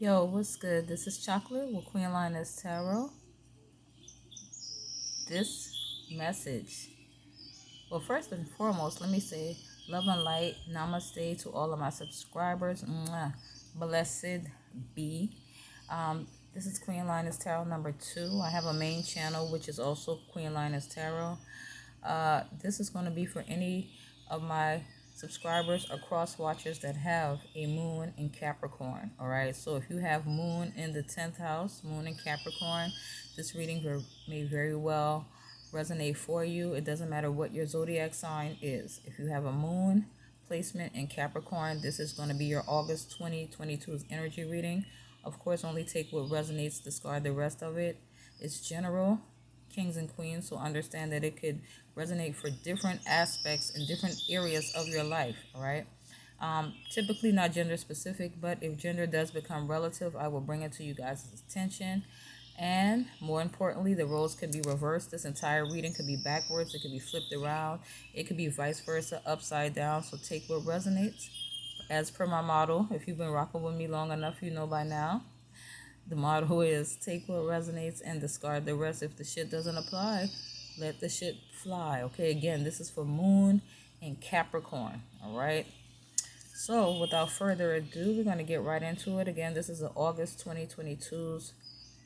Yo, what's good? This is Chocolate with Queen Lioness Tarot. This message. Well, first and foremost, let me say love and light, namaste to all of my subscribers. Mwah. Blessed be. This is Queen Lioness Tarot number 2. I have a main channel, which is also Queen Lioness Tarot. This is going to be for any of my subscribers or cross watchers that have a moon in Capricorn. All right, so if you have moon in the 10th house, moon in Capricorn, this reading may very well resonate for you. It doesn't matter what your zodiac sign is. If you have a moon placement in Capricorn, this is going to be your August 2022's energy reading. Of course, only take what resonates, discard the rest of it. It's general, kings and queens, so understand that it could resonate for different aspects in different areas of your life. All right, typically not gender specific, but if gender does become relative, I will bring it to you guys' attention. And more importantly, the roles can be reversed. This entire reading could be backwards, it could be flipped around, it could be vice versa, upside down. So take what resonates. As per my motto, if you've been rocking with me long enough, you know by now, the motto is take what resonates and discard the rest. If the shit doesn't apply, let the shit fly. Okay, again, this is for moon and Capricorn. All right, so without further ado, we're going to get right into it. Again, this is the August 2022's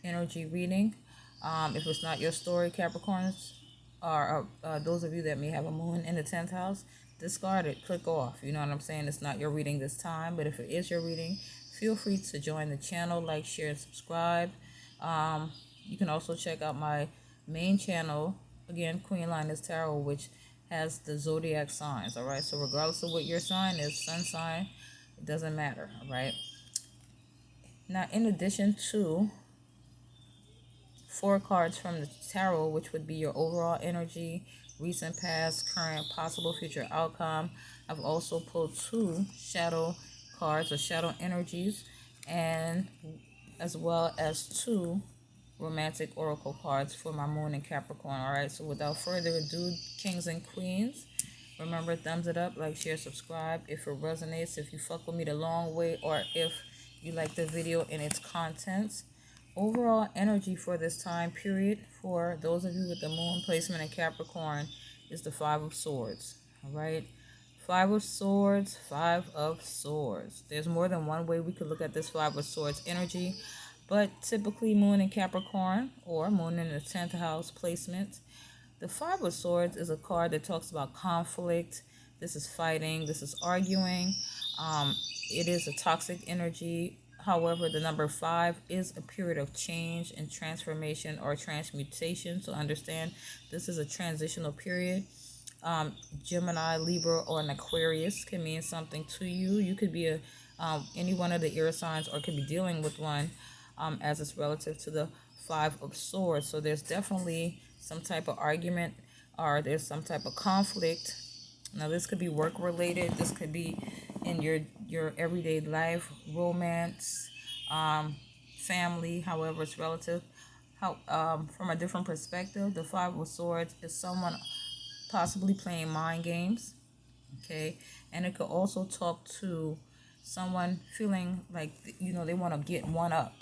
energy reading. If it's not your story, Capricorns, or those of you that may have a moon in the 10th house, discard it, click off. You know what I'm saying? It's not your reading this time, but if it is your reading, feel free to join the channel, like, share, and subscribe. You can also check out my main channel, again, Queen Lioness Tarot, which has the zodiac signs. All right, so regardless of what your sign is, sun sign, it doesn't matter. All right, now in addition to 4 cards from the tarot, which would be your overall energy, recent, past, current, possible future outcome, I've also pulled 2 shadow cards or shadow energies, and as well as 2 romantic oracle cards for my moon in Capricorn. All right, so without further ado, kings and queens, remember, thumbs it up, like, share, subscribe if it resonates, if you fuck with me the long way, or if you like the video and its contents. Overall energy for this time period for those of you with the moon placement in Capricorn is the 5 of Swords. All right, 5 of Swords, 5 of Swords. There's more than one way we could look at this 5 of Swords energy, but typically moon in Capricorn or moon in the 10th house placement, the 5 of Swords is a card that talks about conflict. This is fighting, this is arguing. It is a toxic energy. However, the number 5 is a period of change and transformation or transmutation. So understand this is a transitional period. Gemini, Libra, or an Aquarius can mean something to you. You could be any one of the air signs or could be dealing with one as it's relative to the 5 of Swords. So there's definitely some type of argument or there's some type of conflict. Now this could be work related, this could be in your everyday life, romance, family, however it's relative. From a different perspective, the 5 of Swords is someone possibly playing mind games, okay? And it could also talk to someone feeling like, they want to get one up,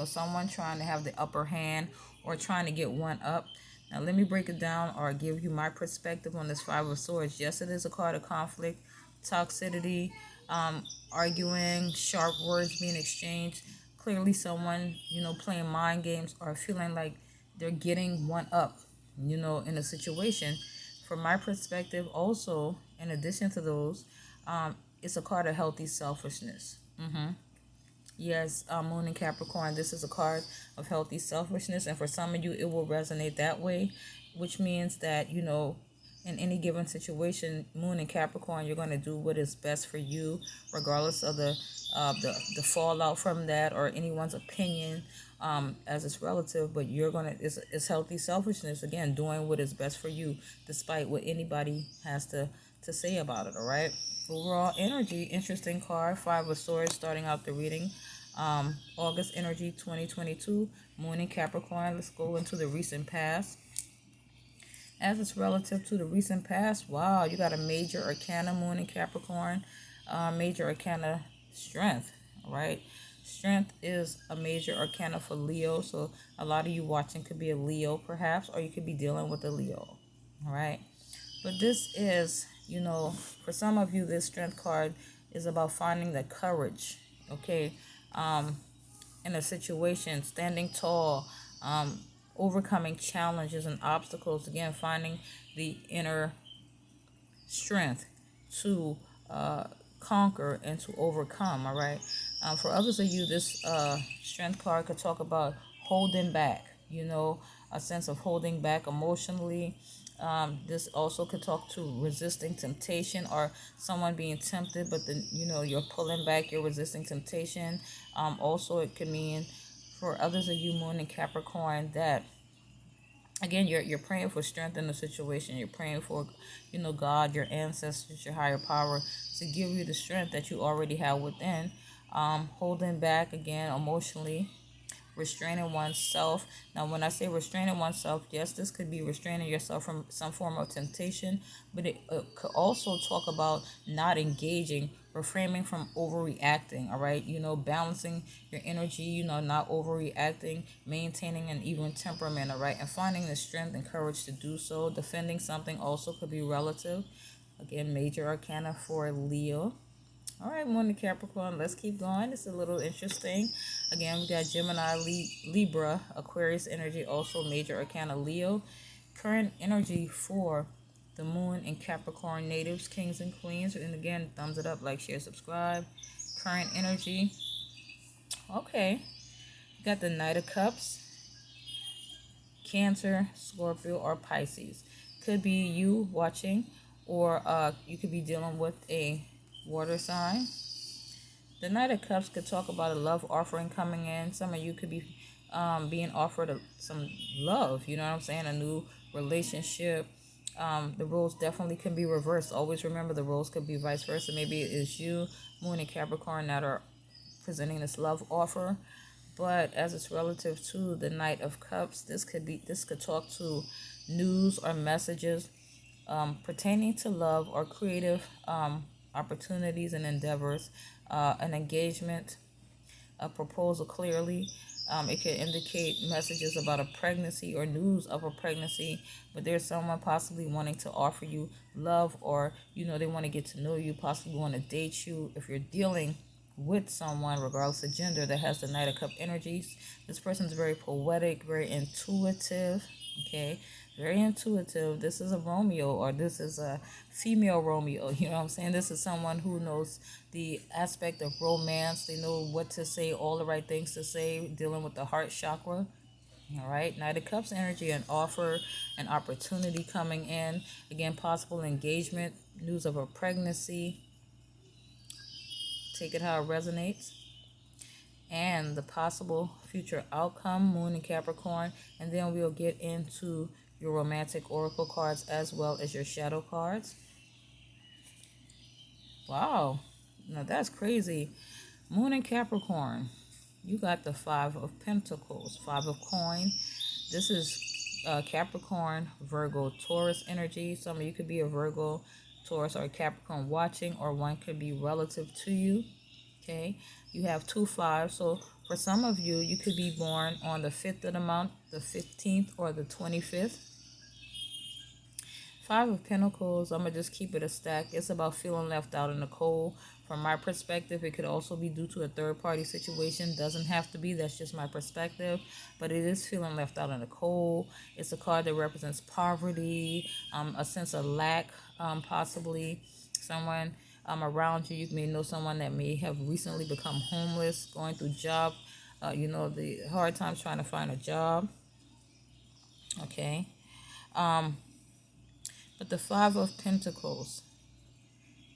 someone trying to have the upper hand or trying to get one up. Now let me break it down or give you my perspective on this 5 of Swords. Yes, it is a card of conflict, toxicity, arguing, sharp words being exchanged. Clearly someone, playing mind games or feeling like they're getting one up, in a situation. From my perspective also, in addition to those, it's a card of healthy selfishness. Yes, moon in Capricorn, this is a card of healthy selfishness, and for some of you it will resonate that way, which means that in any given situation, moon in Capricorn, you're going to do what is best for you, regardless of the fallout from that or anyone's opinion, as it's relative. But you're gonna it's healthy selfishness, again, doing what is best for you despite what anybody has to say about it. All right, overall energy, interesting card, 5 of Swords, starting out the reading. August energy 2022, moon in Capricorn. Let's go into the recent past. As it's relative to the recent past, wow, you got a major arcana, moon in Capricorn, major arcana, strength. All right, Strength is a major arcana for Leo, so a lot of you watching could be a Leo perhaps, or you could be dealing with a Leo. All right. But this is, for some of you, this strength card is about finding the courage, okay, in a situation, standing tall, overcoming challenges and obstacles. Again, finding the inner strength to conquer and to overcome. All right. For others of you, this strength card could talk about holding back. A sense of holding back emotionally. This also could talk to resisting temptation or someone being tempted, but then you're pulling back, you're resisting temptation. Also, it could mean for others of you, Moon and Capricorn, that again you're praying for strength in the situation. You're praying for God, your ancestors, your higher power to give you the strength that you already have within. Holding back again emotionally, restraining oneself. Now, when I say restraining oneself, yes, this could be restraining yourself from some form of temptation, but it could also talk about not engaging, refraining from overreacting, all right? Balancing your energy, not overreacting, maintaining an even temperament, all right? And finding the strength and courage to do so. Defending something also could be relative. Again, major arcana for Leo. All right, Moon and Capricorn, let's keep going. It's a little interesting. Again, we got Gemini, Libra, Aquarius energy, also major arcana Leo. Current energy for the Moon and Capricorn natives, kings and queens. And again, thumbs it up, like, share, subscribe. Current energy. Okay. Got the Knight of Cups, Cancer, Scorpio, or Pisces. Could be you watching, or you could be dealing with a water sign. The Knight of Cups could talk about a love offering coming in. Some of you could be being offered some love, you know what I'm saying? A new relationship. The roles definitely can be reversed. Always remember the roles could be vice versa. Maybe it is you, Moon and Capricorn, that are presenting this love offer. But as it's relative to the Knight of Cups, this could talk to news or messages pertaining to love or creative opportunities and endeavors, an engagement, a proposal clearly. It could indicate messages about a pregnancy or news of a pregnancy, but there's someone possibly wanting to offer you love, or they want to get to know you, possibly want to date you. If you're dealing with someone, regardless of gender, that has the Knight of Cup energies, this person's very poetic, very intuitive, okay, very intuitive. This is a Romeo, or this is a female Romeo, you know what I'm saying? This is someone who knows the aspect of romance. They know what to say, all the right things to say, dealing with the heart chakra. All right, Knight of Cups energy, an offer, an opportunity coming in. Again, possible engagement, news of a pregnancy. Take it how it resonates. And the possible future outcome, Moon and Capricorn. And then we'll get into your romantic oracle cards as well as your shadow cards. Wow, now that's crazy. Moon and Capricorn, you got the Five of Pentacles, Five of Coin. This is Capricorn, Virgo, Taurus energy. Some of you could be a Virgo, Taurus, or Capricorn watching, or one could be relative to you. Okay, you have 2 5. So for some of you, you could be born on the 5th of the month, the 15th, or the 25th. Five of Pentacles, I'm going to just keep it a stack. It's about feeling left out in the cold. From my perspective, it could also be due to a third-party situation. Doesn't have to be. That's just my perspective. But it is feeling left out in the cold. It's a card that represents poverty, a sense of lack, possibly. Someone around you, you may know someone that may have recently become homeless, going through job, the hard times trying to find a job. Okay. But the Five of Pentacles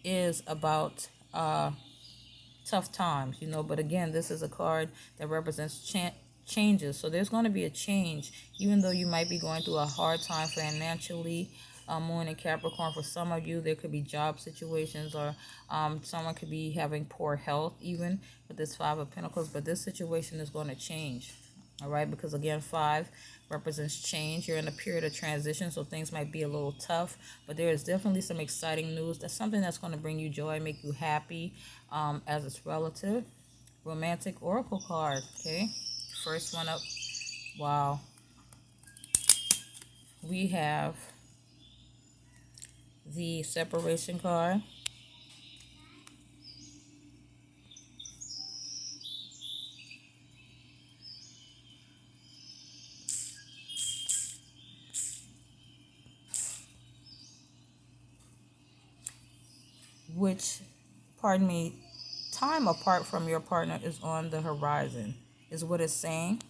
is about tough times, but again, this is a card that represents changes. So there's going to be a change, even though you might be going through a hard time financially. Moon and Capricorn, for some of you, there could be job situations, or someone could be having poor health even with this Five of Pentacles, but this situation is going to change. All right, because again, 5 represents change. You're in a period of transition, so things might be a little tough, but there is definitely some exciting news. That's something that's going to bring you joy, make you happy, as it's relative. romantic oracle card. Okay, first one up. Wow, we have the separation card, which, pardon me, time apart from your partner is on the horizon, is what it's saying.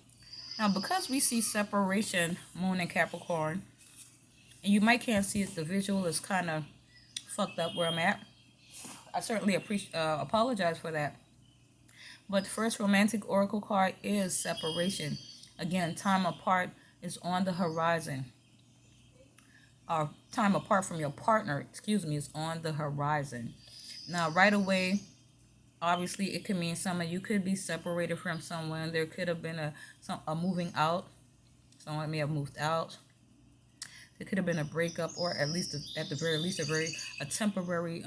Now, because we see separation, Moon and Capricorn, and you might can't see it, the visual is kind of fucked up where I'm at. I certainly apologize for that. But first romantic oracle card is separation. Again, time apart is on the horizon. Or time apart from your partner, excuse me, is on the horizon. Now, right away, obviously, it could mean someone, you could be separated from someone. There could have been a moving out. Someone may have moved out. There could have been a breakup, or at least, at the very least, a temporary,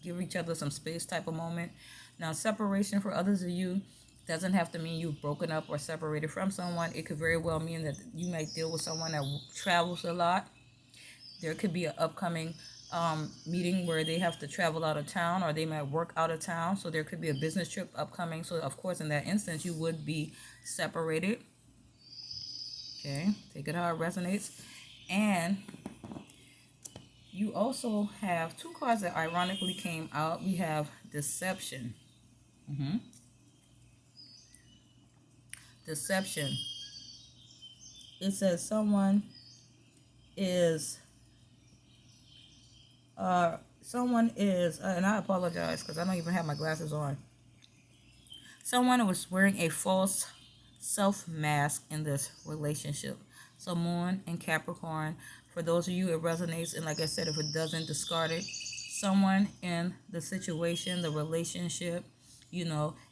give each other some space type of moment. Now, separation for others of you doesn't have to mean you've broken up or separated from someone. It could very well mean that you might deal with someone that travels a lot. There could be an upcoming meeting where they have to travel out of town, or they might work out of town. So there could be a business trip upcoming. So, of course, in that instance, you would be separated. Okay, take it how it resonates. And you also have two cards that ironically came out. We have deception. Deception. It says someone is, and I apologize because I don't even have my glasses on. Someone was wearing a false self mask in this relationship. So Moon and Capricorn, for those of you it resonates, and like I said, if it doesn't, discard it. Someone in the situation, the relationship,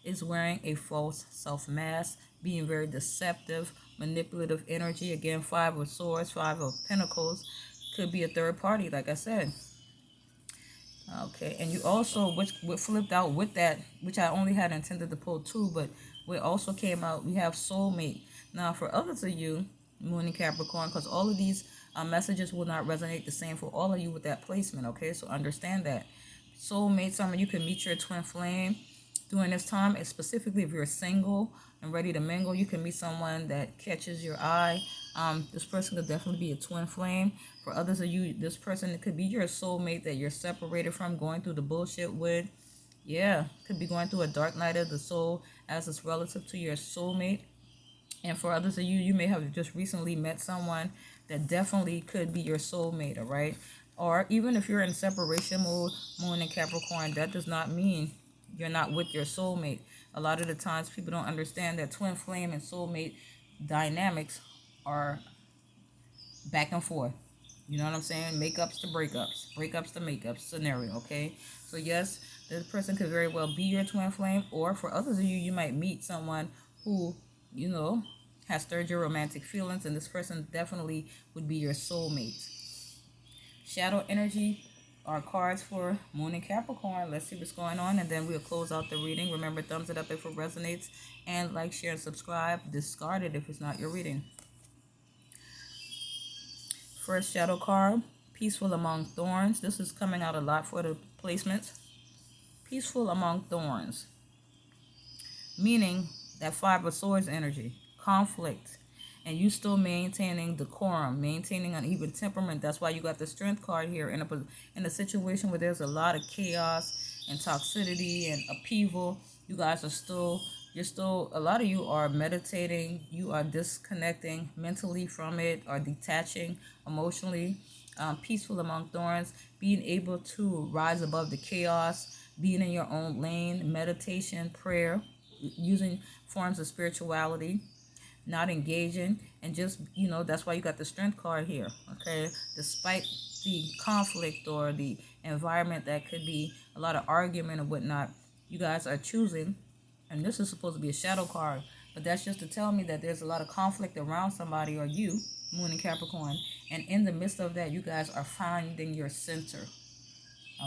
is wearing a false self mask, being very deceptive, manipulative energy. Again, 5 of Swords, 5 of Pentacles, could be a third party, like I said. Okay, and you also, what flipped out with that, which I only had intended to pull 2, but what also came out, we have soulmate. Now, for others of you, Moon and Capricorn, because all of these messages will not resonate the same for all of you with that placement, okay? So understand that. Soulmate, someone you can meet your twin flame during this time, and specifically if you're single and ready to mingle, you can meet someone that catches your eye. This person could definitely be a twin flame. For others of you, this person, it could be your soulmate that you're separated from, going through the bullshit with. Yeah, could be going through a dark night of the soul as it's relative to your soulmate. And for others of you, you may have just recently met someone that definitely could be your soulmate, all right? Or even if you're in separation mode, Moon and Capricorn, that does not mean you're not with your soulmate. A lot of the times people don't understand that twin flame and soulmate dynamics are back and forth. You know what I'm saying? Makeups to breakups, breakups to makeups scenario, okay? So yes, this person could very well be your twin flame, or for others of you, you might meet someone who, has stirred your romantic feelings, and this person definitely would be your soulmate. Shadow energy are cards for Moon and Capricorn. Let's see what's going on, and then we'll close out the reading. Remember, thumbs it up if it resonates, and like, share, and subscribe. Discard it if it's not your reading. First shadow card, peaceful among thorns. This is coming out a lot for the placements. Peaceful among thorns, meaning that 5 of Swords energy, conflict, and you still maintaining decorum, maintaining an even temperament. That's why you got the Strength card here in a situation where there's a lot of chaos and toxicity and upheaval. You guys are a lot of you are meditating, you are disconnecting mentally from it, or detaching emotionally. Peaceful among thorns, being able to rise above the chaos, being in your own lane, meditation, prayer, using forms of spirituality, not engaging, and just, that's why you got the Strength card here, okay? Despite the conflict or the environment that could be a lot of argument and whatnot, you guys are choosing, and this is supposed to be a shadow card, but that's just to tell me that there's a lot of conflict around somebody or you, Moon and Capricorn, and in the midst of that, you guys are finding your center,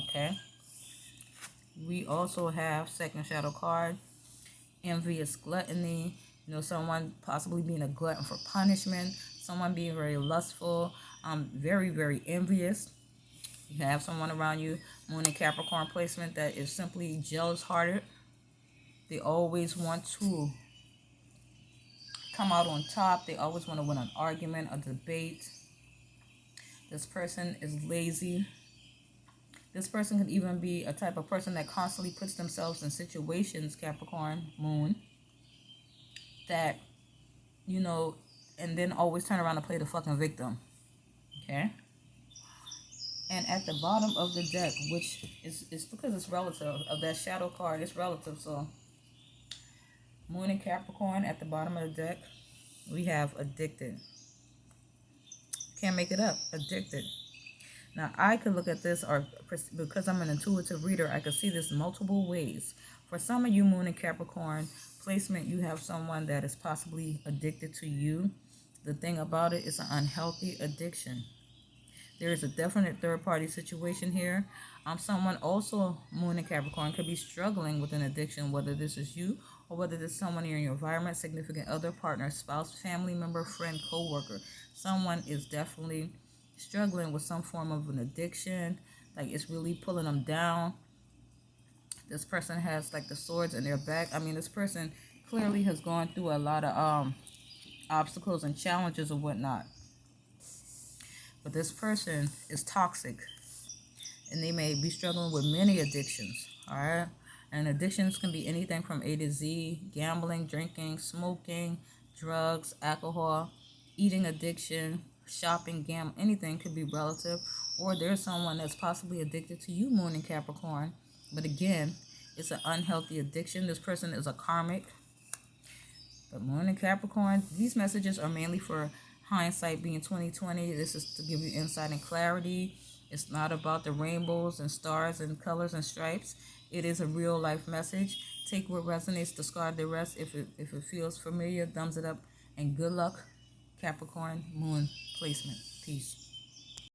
okay? We also have second shadow card, envious gluttony. You know, someone possibly being a glutton for punishment, someone being very lustful, very, very envious. You have someone around you, Moon and Capricorn placement, that is simply jealous-hearted. They always want to come out on top. They always want to win an argument, a debate. This person is lazy. This person could even be a type of person that constantly puts themselves in situations, Capricorn, Moon, that, you know, and then always turn around and play the fucking victim. Okay? And at the bottom of the deck, which is because it's relative, of that shadow card, it's relative. So, Moon and Capricorn at the bottom of the deck, we have addicted. Can't make it up. Addicted. Now, I could look at this, or because I'm an intuitive reader, I could see this multiple ways. For some of you, Moon and Capricorn placement, you have someone that is possibly addicted to you. The thing about it is an unhealthy addiction. There is a definite third-party situation here. Someone also, Moon and Capricorn, could be struggling with an addiction, whether this is you or whether this is someone in your environment, significant other, partner, spouse, family member, friend, co-worker. Someone is definitely struggling with some form of an addiction, like it's really pulling them down. This person has like the swords in their back. I mean, this person clearly has gone through a lot of obstacles and challenges and whatnot. But this person is toxic, and they may be struggling with many addictions, all right? And addictions can be anything from A to Z: gambling, drinking, smoking, drugs, alcohol, eating addiction, shopping, gambling, anything could be relative. Or there's someone that's possibly addicted to you, Moon and Capricorn. But again, it's an unhealthy addiction. This person is a karmic. But Moon and Capricorn, these messages are mainly for hindsight being 2020. This is to give you insight and clarity. It's not about the rainbows and stars and colors and stripes. It is a real life message. Take what resonates, discard the rest. If it feels familiar, thumbs it up. And good luck, Capricorn Moon placement. Peace.